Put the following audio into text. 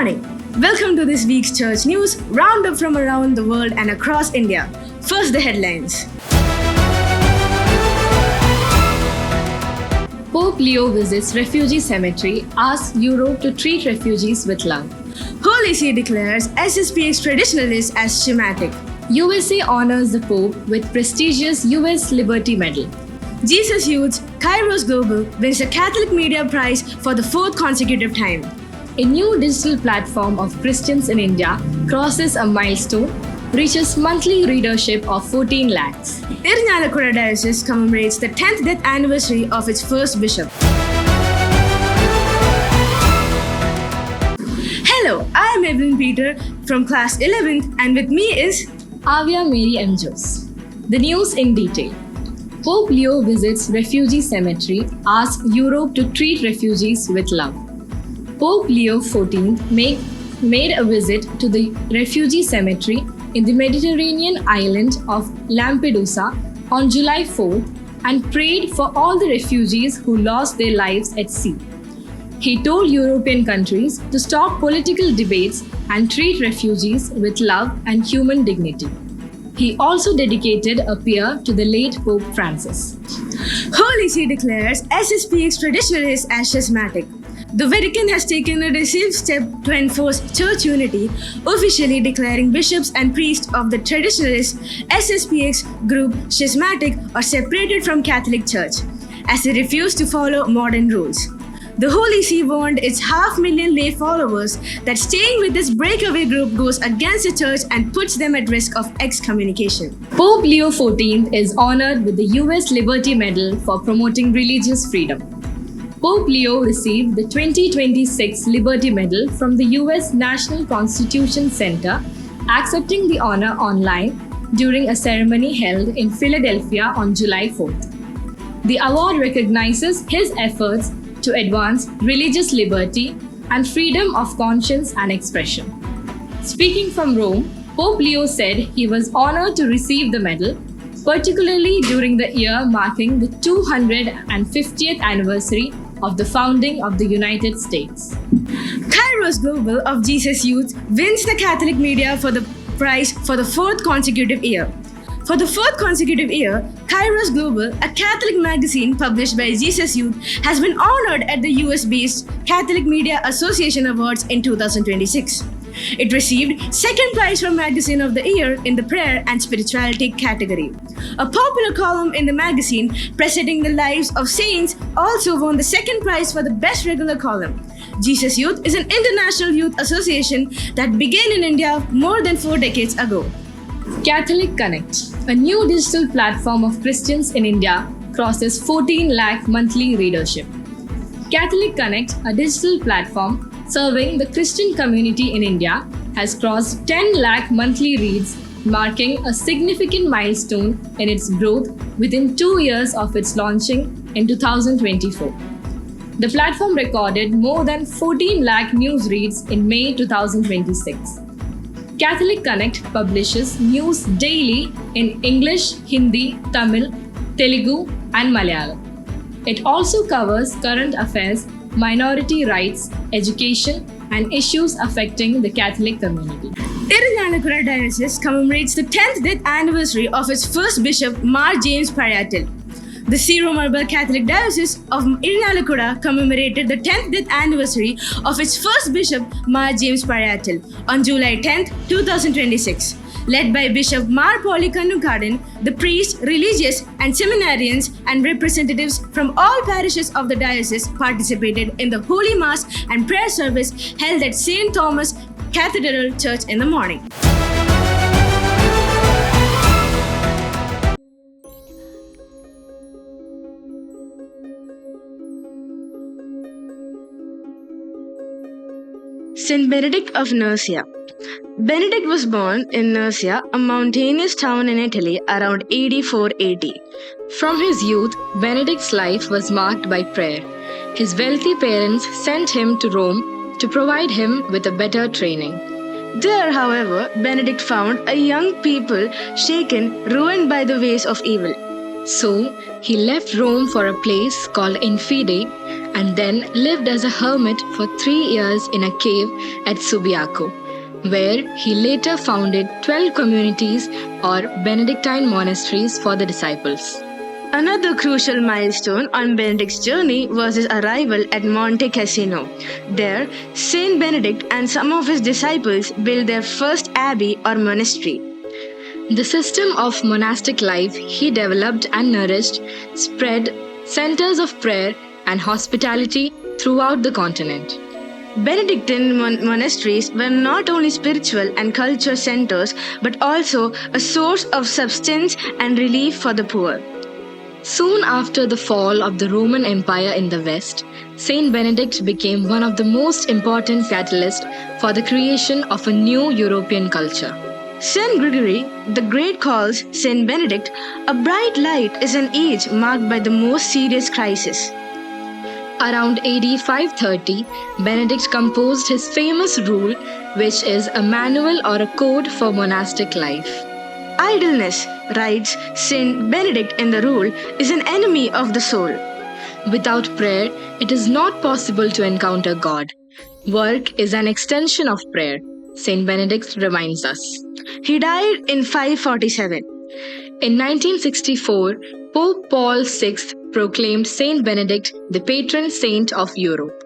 morning. Welcome to this week's church news roundup from around the world and across India. First, the headlines. Pope Leo visits refugee cemetery, asks Europe to treat refugees with love. Holy See declares SSPX traditionalists as schismatic. USA honors the Pope with prestigious US Liberty Medal. Jesus Youth Kairos Global wins the Catholic Media Prize for the fourth consecutive time. A new digital platform of Christians in India crosses a milestone, reaches monthly readership of 14 lakhs. Irunalakuda Diocese commemorates the 10th death anniversary of its first bishop. Hello, I am Evelyn Peter from class 11th and with me is Avia Mary M. Jose. The news in detail. Pope Leo visits refugee cemetery, asks Europe to treat refugees with love. Pope Leo XIV made a visit to the refugee cemetery in the Mediterranean island of Lampedusa on July 4th and prayed for all the refugees who lost their lives at sea. He told European countries to stop political debates and treat refugees with love and human dignity. He also dedicated a prayer to the late Pope Francis. Holy See declares SSPX traditionalists as schismatic. The Vatican has taken a decisive step to enforce church unity, officially declaring bishops and priests of the traditionalist SSPX group schismatic or separated from Catholic Church, as they refuse to follow modern rules. The Holy See warned its 500,000 lay followers that staying with this breakaway group goes against the church and puts them at risk of excommunication. Pope Leo XIV is honored with the US Liberty Medal for promoting religious freedom. Pope Leo received the 2026 Liberty Medal from the US National Constitution Center, accepting the honor online during a ceremony held in Philadelphia on July 4th. The award recognizes his efforts to advance religious liberty and freedom of conscience and expression. Speaking from Rome, Pope Leo said he was honored to receive the medal, particularly during the year marking the 250th anniversary of the founding of the United States. Kairos Global of Jesus Youth wins the Catholic Media for the prize for the fourth consecutive year. For the fourth consecutive year, Kairos Global, a Catholic magazine published by Jesus Youth, has been honored at the US-based Catholic Media Association Awards in 2026. It received second prize for Magazine of the Year in the Prayer and Spirituality category. A popular column in the magazine presenting the lives of saints also won the second prize for the best regular column. Jesus Youth is an international youth association that began in India more than 4 decades ago. Catholic Connect, a new digital platform of Christians in India, crosses 14 lakh monthly readership. Catholic Connect, a digital platform serving the Christian community in India, has crossed 10 lakh monthly reads, marking a significant milestone in its growth within 2 years of its launching in 2024. The platform recorded more than 14 lakh news reads in May 2026. Catholic Connect publishes news daily in English, Hindi, Tamil, Telugu, and Malayalam. It also covers current affairs, minority rights, education, and issues affecting the Catholic community. Irunalakuda Diocese commemorates the 10th death anniversary of its first bishop, Mar James Parayatil. The Syro-Malabar Catholic Diocese of Irunalakuda commemorated the 10th death anniversary of its first bishop, Mar James Parayatil, on July 10, 2026. Led by Bishop Mar Polykannukadan, the priests, religious, and seminarians and representatives from all parishes of the diocese participated in the Holy Mass and prayer service held at St. Thomas Cathedral Church in the morning. Saint Benedict of Nursia. Benedict was born in Nursia, a mountainous town in Italy, around AD 480. From his youth, Benedict's life was marked by prayer. His wealthy parents sent him to Rome to provide him with a better training. There, however, Benedict found a young people shaken, ruined by the ways of evil. So, he left Rome for a place called Infide and then lived as a hermit for 3 years in a cave at Subiaco, where he later founded 12 communities or Benedictine monasteries for the disciples. Another crucial milestone on Benedict's journey was his arrival at Monte Cassino. There, Saint Benedict and some of his disciples built their first abbey or monastery. The system of monastic life he developed and nourished spread centers of prayer and hospitality throughout the continent. Benedictine monasteries were not only spiritual and cultural centers but also a source of substance and relief for the poor. Soon after the fall of the Roman Empire in the West, Saint Benedict became one of the most important catalysts for the creation of a new European culture. Saint Gregory the Great calls Saint Benedict a bright light in an age marked by the most serious crisis. Around AD 530, Benedict composed his famous rule, which is a manual or a code for monastic life. Idleness, writes Saint Benedict in the Rule, is an enemy of the soul. Without prayer, it is not possible to encounter God. Work is an extension of prayer, Saint Benedict reminds us. He died in 547. In 1964, Pope Paul VI proclaimed Saint Benedict the patron saint of Europe.